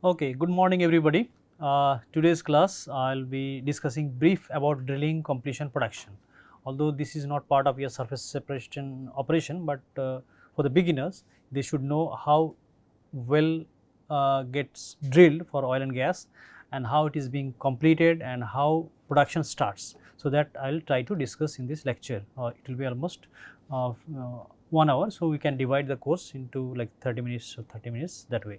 Okay, good morning everybody. Today's class I'll be discussing brief about drilling, completion, production. Although this is not part of your surface separation operation, but for the beginners, they should know how well gets drilled for oil and gas, and how it is being completed, and how production starts. So that I'll try to discuss in this lecture. It will be almost 1 hour, so we can divide the course into like 30 minutes or 30 minutes that way.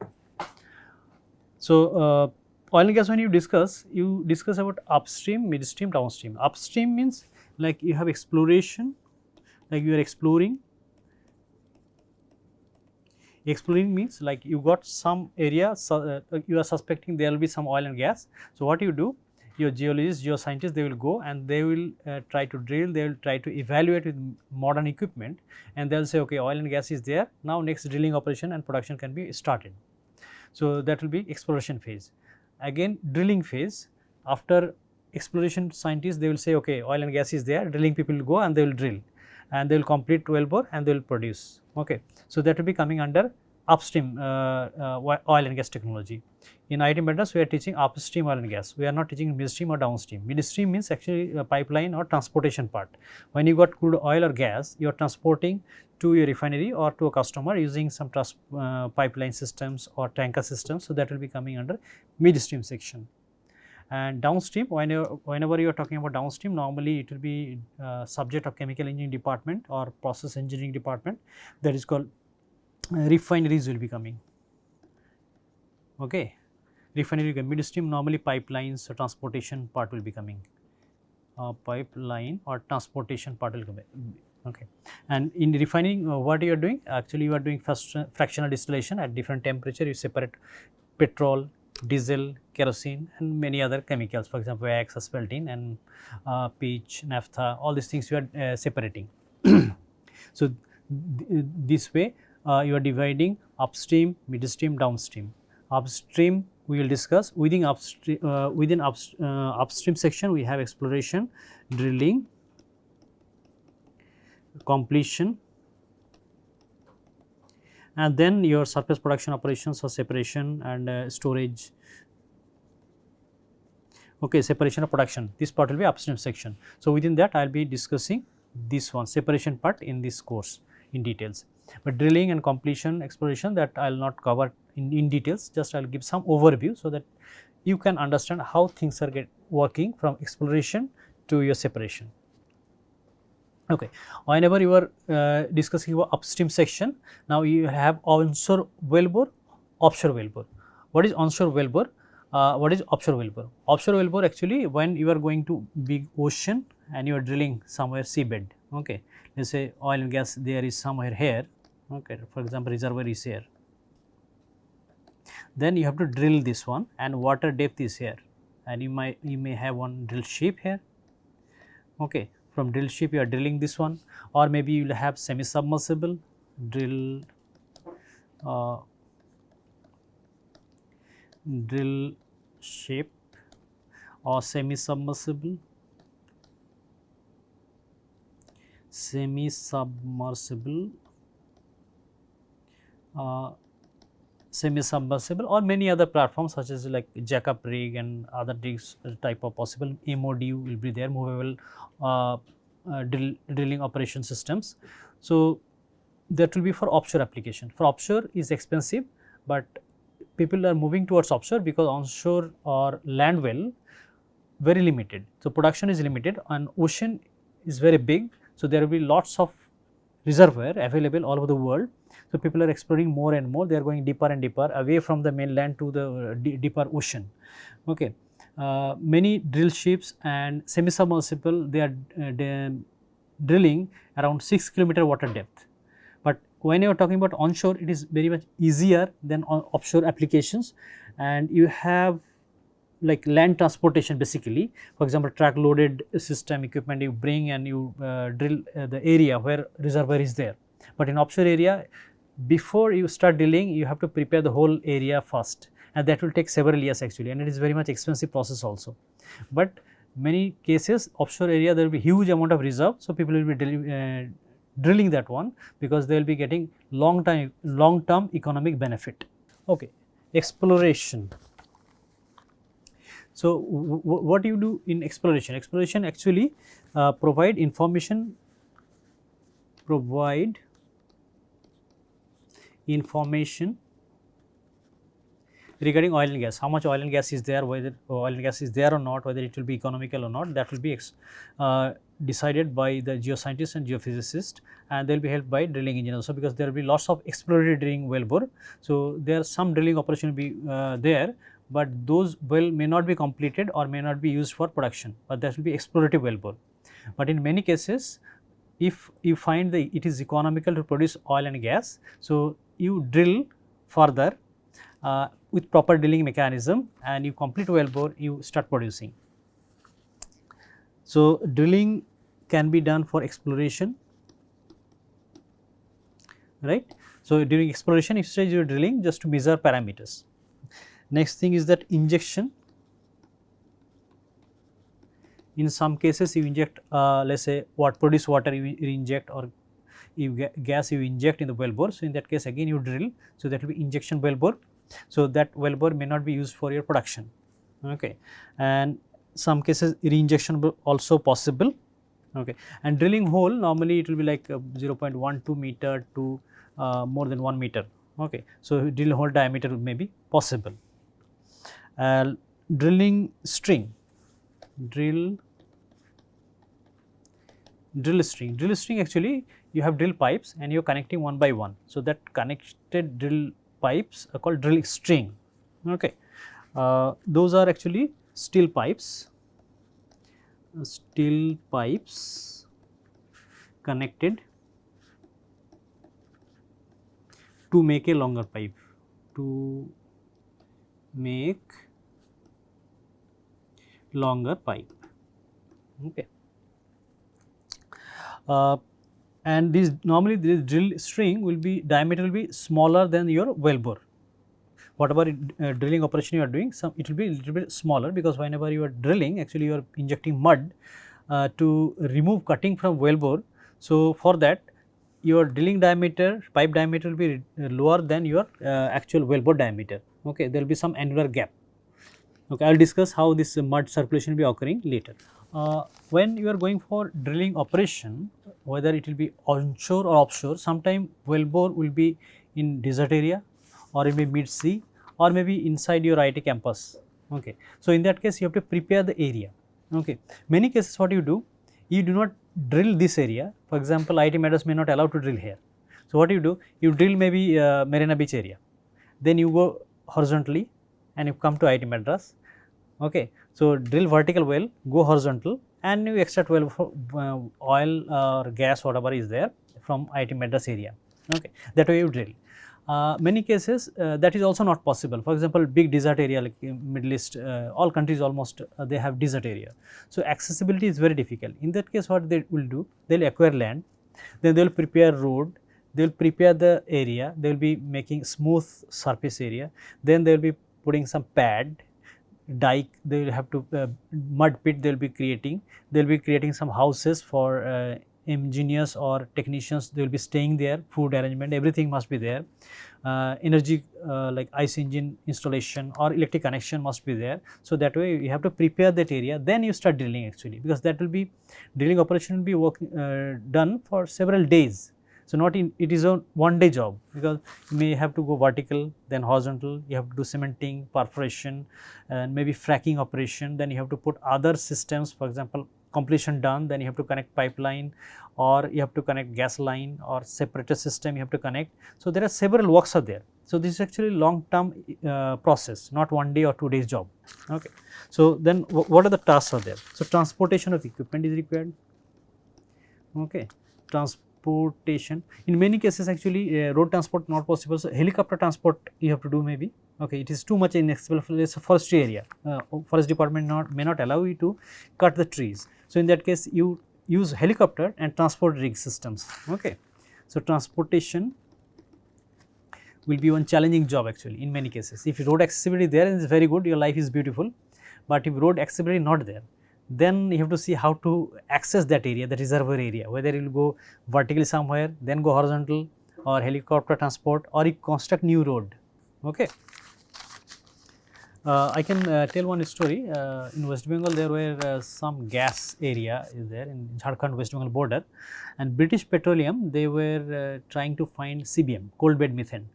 So, oil and gas, when you discuss about upstream, midstream, downstream. Upstream means like you have exploration, like you are exploring. Exploring means like you got some area, so, you are suspecting there will be some oil and gas. So, what you do, your geologists, geoscientists, they will go and they will try to drill, they will try to evaluate with modern equipment, and they will say, okay, oil and gas is there, now next drilling operation and production can be started. So, that will be exploration phase. Again drilling phase, after exploration scientists, they will say, okay, oil and gas is there, drilling people will go and they will drill, and they will complete wellbore and they will produce. Okay. So, that will be coming under upstream oil and gas technology. In IT Madras, we are teaching upstream oil and gas. We are not teaching midstream or downstream. Midstream means actually a pipeline or transportation part. When you got crude oil or gas, you are transporting to your refinery or to a customer using some pipeline systems or tanker systems. So, that will be coming under midstream section. And downstream, whenever you are talking about downstream, normally it will be subject of chemical engineering department or process engineering department, that is called refineries will be coming. Okay. Refinery, midstream, normally pipelines or transportation part will be coming. Pipeline or transportation part will come. Okay. And in refining, what you are doing? Actually, you are doing first fractional distillation at different temperature. You separate petrol, diesel, kerosene, and many other chemicals. For example, wax, asphaltene, and pitch, naphtha. All these things you are separating. So, this way you are dividing upstream, midstream, downstream. Upstream we will discuss. Within upstream section, we have exploration, drilling, completion, and then your surface production operations or separation and storage. Okay, separation of production, this part will be upstream section. So, within that I will be discussing this one, separation part, in this course in details. But drilling and completion, exploration, that I will not cover in details, just I will give some overview so that you can understand how things are working from exploration to your separation. Okay. Whenever you are discussing about upstream section, now you have onshore wellbore, offshore wellbore. What is onshore wellbore? What is offshore wellbore? Offshore wellbore, actually when you are going to big ocean and you are drilling somewhere seabed. Okay. Let us say oil and gas there is somewhere here. Okay. For example, reservoir is here. Then you have to drill this one, and water depth is here, and you may have one drill ship here. Okay. From drill ship you are drilling this one, or maybe you will have semi submersible drill ship or semi submersible or many other platforms such as like jackup rig and other rigs type of possible. MOD will be there, movable drilling operation systems. So, that will be for offshore application. For offshore is expensive, but people are moving towards offshore because onshore or land well very limited. So, production is limited and ocean is very big. So, there will be lots of reservoir available all over the world. So, people are exploring more and more, they are going deeper and deeper away from the mainland to the deeper ocean. Okay. Many drill ships and semi submersible, they are drilling around 6 km water depth. But when you are talking about onshore, it is very much easier than offshore applications, and you have like land transportation basically. For example, track loaded system equipment you bring and you drill the area where reservoir is there. But in offshore area, before you start drilling, you have to prepare the whole area first, and that will take several years actually, and it is very much expensive process also. But many cases offshore area there will be huge amount of reserve, so people will be drilling that one because they will be getting long term economic benefit. Okay. Exploration. So, what you do in exploration? Exploration actually provide information regarding oil and gas, how much oil and gas is there, whether oil and gas is there or not, whether it will be economical or not, that will be decided by the geoscientists and geophysicists, and they will be helped by drilling engineers also, because there will be lots of exploratory drilling well bore. So, there are some drilling operation will be there, but those well may not be completed or may not be used for production, but that will be explorative well bore. But in many cases, if you find that it is economical to produce oil and gas, so you drill further with proper drilling mechanism, and you complete well bore, you start producing. So, drilling can be done for exploration, right. So, during exploration, if stage you are drilling just to measure parameters. Next thing is that injection. In some cases, you inject let us say what produced water you inject, or gas you inject in the well bore. So, in that case again you drill. So, that will be injection well bore. So, that well bore may not be used for your production, okay. And some cases reinjection also possible, okay. And drilling hole, normally it will be like 0.12 meter to more than 1 meter, okay. So, drill hole diameter may be possible. Drilling string, drill string actually you have drill pipes and you are connecting one by one. So, that connected drill pipes are called drill string, okay. Those are actually steel pipes connected to make a longer pipe, okay. And this normally this drill string will be diameter will be smaller than your well bore. Whatever drilling operation you are doing, it will be a little bit smaller, because whenever you are drilling, actually you are injecting mud to remove cutting from well bore. So, for that your drilling diameter, pipe diameter will be lower than your actual well bore diameter, okay. There will be some angular gap, okay. I will discuss how this mud circulation will be occurring later. When you are going for drilling operation, whether it will be onshore or offshore, sometime well bore will be in desert area, or it may mid sea, or maybe inside your IT campus, okay. So, in that case you have to prepare the area, okay. Many cases what you do, you do not drill this area. For example, IT Madras may not allow to drill here. So, what you do, you drill maybe Marina Beach area, then you go horizontally and you come to IT Madras, okay. So, drill vertical well, go horizontal, and you extract well for oil or gas, whatever is there from IT Madras area, okay. That way you drill. Many cases that is also not possible. For example, big desert area like Middle East, all countries almost they have desert area. So, accessibility is very difficult. In that case, what they will do, they will acquire land, then they will prepare road, they will prepare the area, they will be making smooth surface area, then they will be putting some pad, dike, they will have to mud pit they will be creating, they will be creating some houses for engineers or technicians, they will be staying there, food arrangement, everything must be there, energy like ice engine installation or electric connection must be there. So, that way you have to prepare that area, then you start drilling actually, because that will be drilling operation will be done for several days. So, not in it is a one day job, because you may have to go vertical, then horizontal, you have to do cementing, perforation, and maybe fracking operation, then you have to put other systems, for example, completion done, then you have to connect pipeline, or you have to connect gas line, or separator system you have to connect. So, there are several works are there. So, this is actually long term process, not 1 day or 2 days job, okay. So, then what are the tasks are there? So, transportation of equipment is required, okay. Transportation, in many cases actually road transport not possible. So, helicopter transport you have to do maybe, okay. It is too much inaccessible for this forestry area, forest department may not allow you to cut the trees. So, in that case you use helicopter and transport rig systems, okay. So, transportation will be one challenging job actually in many cases. If road accessibility there is very good, your life is beautiful, but if road accessibility not there, then you have to see how to access that area, the reservoir area, whether you will go vertically somewhere, then go horizontal, or helicopter transport, or you construct new road, okay. I can tell one story. In West Bengal, there were some gas area is there in Jharkhand West Bengal border, and British Petroleum, they were trying to find CBM, coal bed methane,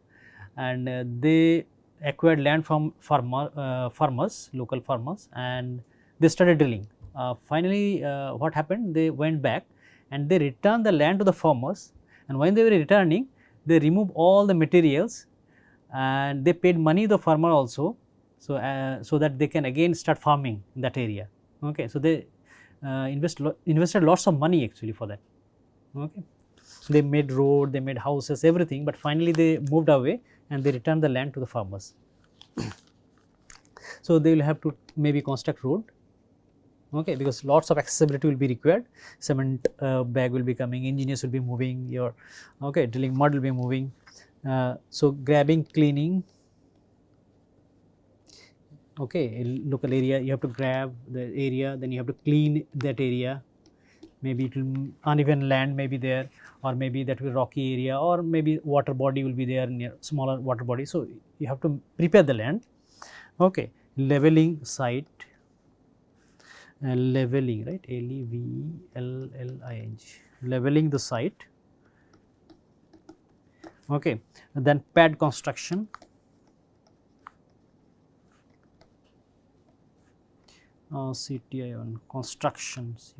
and they acquired land from farmers, local farmers, and they started drilling. Finally, what happened? They went back and they returned the land to the farmers, and when they were returning, they removed all the materials and they paid money to the farmer also, so that they can again start farming in that area. Okay, so they invested lots of money actually for that. Okay, they made road, they made houses, everything, but finally they moved away and they returned the land to the farmers. So they will have to maybe construct road. Okay, because lots of accessibility will be required. Cement bag will be coming, engineers will be moving, your okay drilling mud will be moving. So grabbing, cleaning. Okay, local area, you have to grab the area, then you have to clean that area. Maybe it will uneven land may be there, or maybe that will rocky area, or maybe water body will be there near smaller water body. So you have to prepare the land. Okay, leveling site, leveling, right, Levelling, leveling the site. Okay, and then pad construction. CTI on constructions,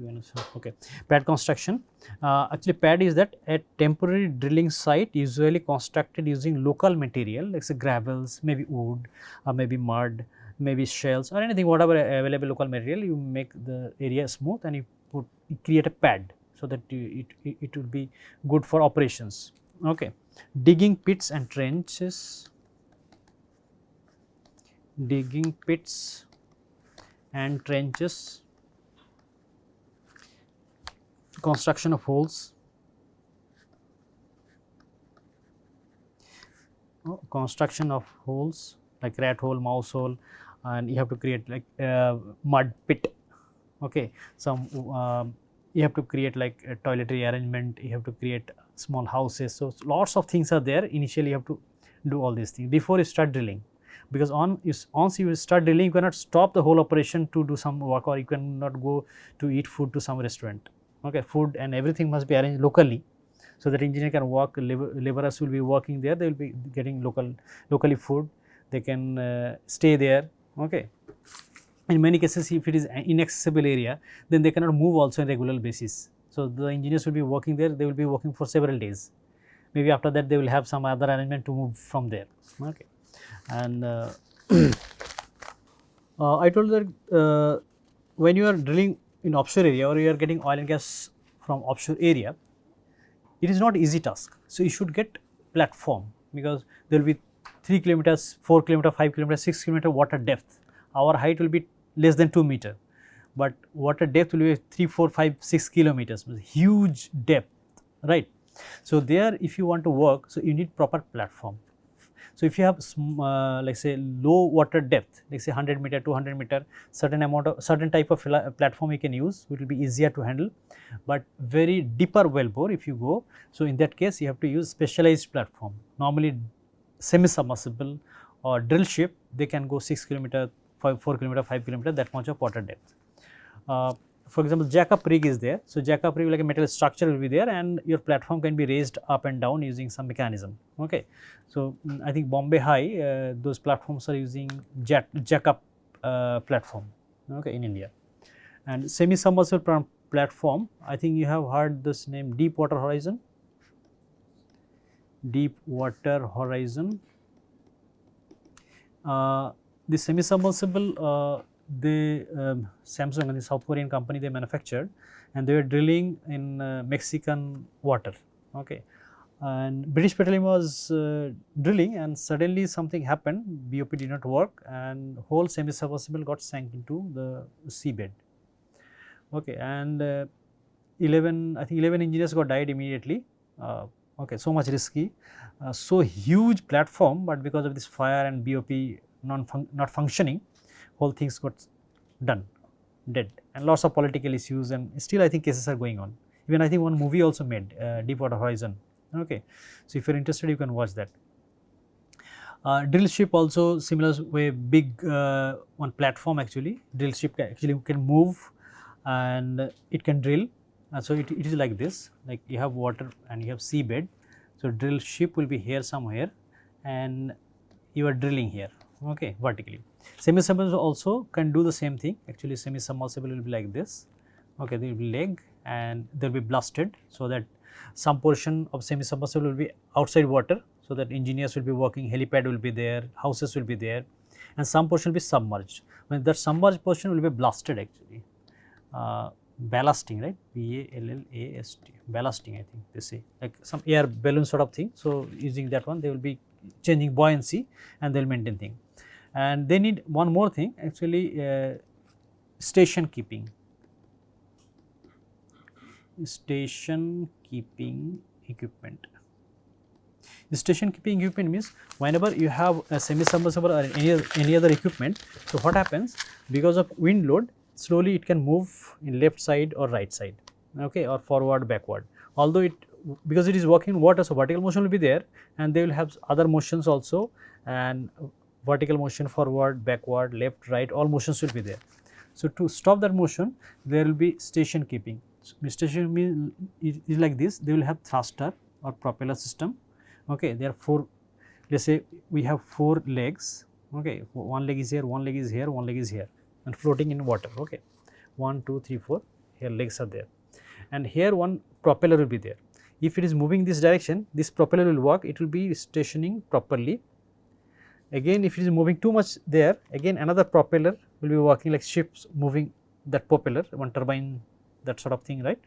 okay, pad construction. Actually, pad is that a temporary drilling site usually constructed using local material like say gravels, maybe wood, or maybe mud, maybe shells, or anything, whatever available local material. You make the area smooth and you create a pad so that it will be good for operations. Okay, digging pits and trenches, digging pits and trenches, construction of holes, construction of holes like rat hole, mouse hole, and you have to create like mud pit. Okay, some you have to create like a toiletry arrangement, you have to create small houses. So lots of things are there. Initially you have to do all these things before you start drilling, because once you start drilling, you cannot stop the whole operation to do some work, or you cannot go to eat food to some restaurant. Okay, food and everything must be arranged locally, so that engineer can work, laborers will be working there, they will be getting locally food, they can stay there. Okay, in many cases if it is an inaccessible area, then they cannot move also on regular basis. So the engineers will be working there, they will be working for several days, maybe after that they will have some other arrangement to move from there. Okay, and I told that when you are drilling in offshore area, or you are getting oil and gas from offshore area, it is not easy task. So you should get platform, because there will be 3 kilometers, 4 kilometer, 5 kilometers, 6 kilometer water depth. Our height will be less than 2 meter, but water depth will be 3, 4, 5, 6 kilometers, huge depth, right. So there if you want to work, so you need proper platform. So if you have like say low water depth, like say 100 meter, 200 meter, certain type of platform you can use, it will be easier to handle. But very deeper well bore if you go, so in that case you have to use specialized platform. Normally semi submersible or drill ship, they can go 6 kilometer, 4 kilometer, 5 kilometer, that much of water depth. For example, jack-up rig is there. So jack-up rig like a metal structure will be there, and your platform can be raised up and down using some mechanism. Okay, so I think Bombay High, those platforms are using jack-up platform. Okay, in India, and semi-submersible platform. I think you have heard this name, Deepwater Horizon. Deepwater Horizon. The semi-submersible. Samsung and the South Korean company, they manufactured, and they were drilling in Mexican water. Okay, and British Petroleum was drilling, and suddenly something happened, BOP did not work, and whole semi-submersible got sank into the seabed. Okay, and 11 engineers got died immediately. Okay, so much risky, so huge platform, but because of this fire and BOP not functioning, whole things got dead, and lots of political issues, and still I think cases are going on. Even I think one movie also made, Deepwater Horizon. Okay, so if you are interested, you can watch that. Drill ship also similar way, big one platform actually. Drill ship can move and it can drill. So it is like this, like you have water and you have seabed. So drill ship will be here somewhere and you are drilling here, okay, vertically. Semi-submersible also can do the same thing. Actually semi-submersible will be like this, okay, there will be leg and they will be blasted, so that some portion of semi-submersible will be outside water, so that engineers will be working, helipad will be there, houses will be there, and some portion will be submerged. When that submerged portion will be blasted actually, ballasting, right, B-A-L-L-A-S-T, ballasting I think they say, like some air balloon sort of thing. So using that one they will be changing buoyancy and they will maintain thing. And they need one more thing actually, station keeping. Station keeping equipment. The station keeping equipment means whenever you have a semi-submersible or any other equipment, so what happens, because of wind load slowly it can move in left side or right side, okay, or forward backward. Although it, because it is working in water, so vertical motion will be there and they will have other motions also, and vertical motion, forward, backward, left, right, all motions will be there. So to stop that motion there will be station keeping. So station means it is like this, they will have thruster or propeller system, okay. There are 4, let us say we have 4 legs, okay, one leg is here, one leg is here, one leg is here and floating in water, okay, 1, 2, 3, 4, here legs are there and here one propeller will be there. If it is moving this direction, this propeller will work, it will be stationing properly. Again if it is moving too much there, again another propeller will be working, like ships moving that propeller, one turbine, that sort of thing, right.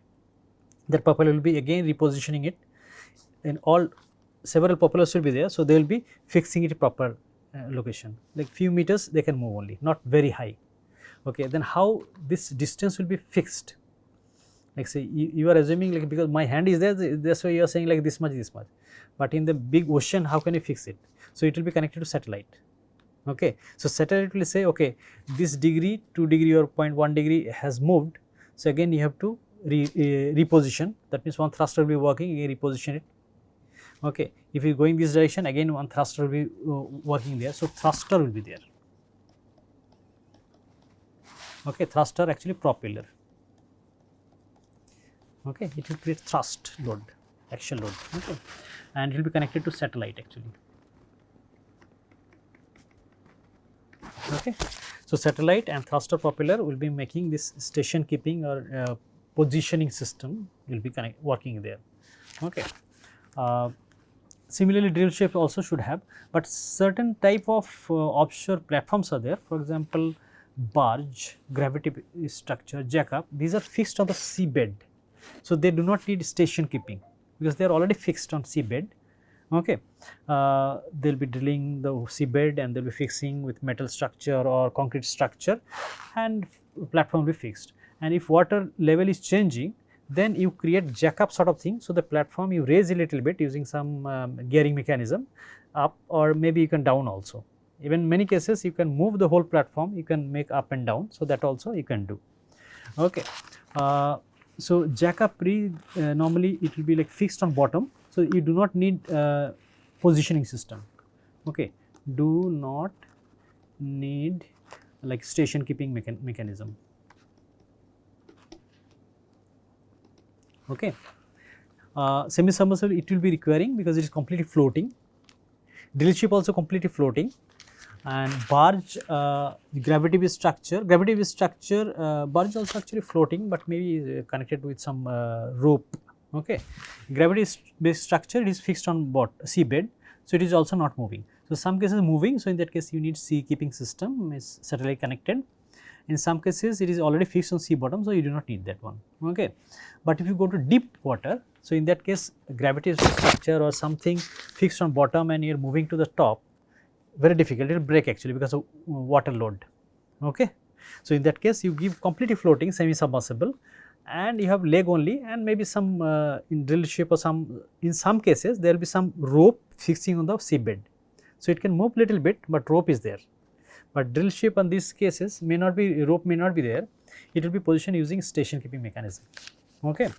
That propeller will be again repositioning it, and all several propellers will be there. So they will be fixing it proper location, like few meters they can move only, not very high, okay. Then how this distance will be fixed, like say you are assuming, like because my hand is there, that's why you are saying like this much, but in the big ocean how can you fix it? So it will be connected to satellite, okay. So satellite will say, okay, this degree, 2 degree or 0.1 degree has moved, so again you have to reposition. That means one thruster will be working, again reposition it, okay. If you are going this direction, again one thruster will be working there, so thruster will be there, okay. Thruster actually propeller, okay, it will create thrust load, action load, okay, and it will be connected to satellite actually, okay. So satellite and thruster propeller will be making this station keeping or positioning system will be working there, okay. Similarly drill ship also should have, but certain type of offshore platforms are there. For example, barge, gravity structure, jackup, these are fixed on the seabed. So they do not need station keeping because they are already fixed on seabed, okay. They will be drilling the seabed and they will be fixing with metal structure or concrete structure and platform will be fixed. And if water level is changing, then you create jackup sort of thing. So the platform you raise a little bit using some gearing mechanism up, or maybe you can down also. Even many cases you can move the whole platform, you can make up and down, so that also you can do, okay. So jackup normally it will be like fixed on bottom, so you do not need positioning system, okay. Do not need like station keeping mechanism, okay. Semi-submersible it will be requiring because it is completely floating. Drill ship also completely floating, and barge, gravity based structure, barge also actually floating, but maybe connected with some rope, okay. Gravity based structure, it is fixed on seabed, so it is also not moving. So some cases moving, so in that case you need sea keeping system, is satellite connected. In some cases it is already fixed on sea bottom, so you do not need that one, okay. But if you go to deep water, so in that case gravity structure or something fixed on bottom and you are moving to the top, very difficult, it will break actually because of water load, okay. So in that case you give completely floating semi-submersible and you have leg only, and maybe some in drill ship or in some cases there will be some rope fixing on the seabed, so it can move little bit but rope is there. But drill ship on these cases may not be, rope may not be there, it will be positioned using station keeping mechanism, okay.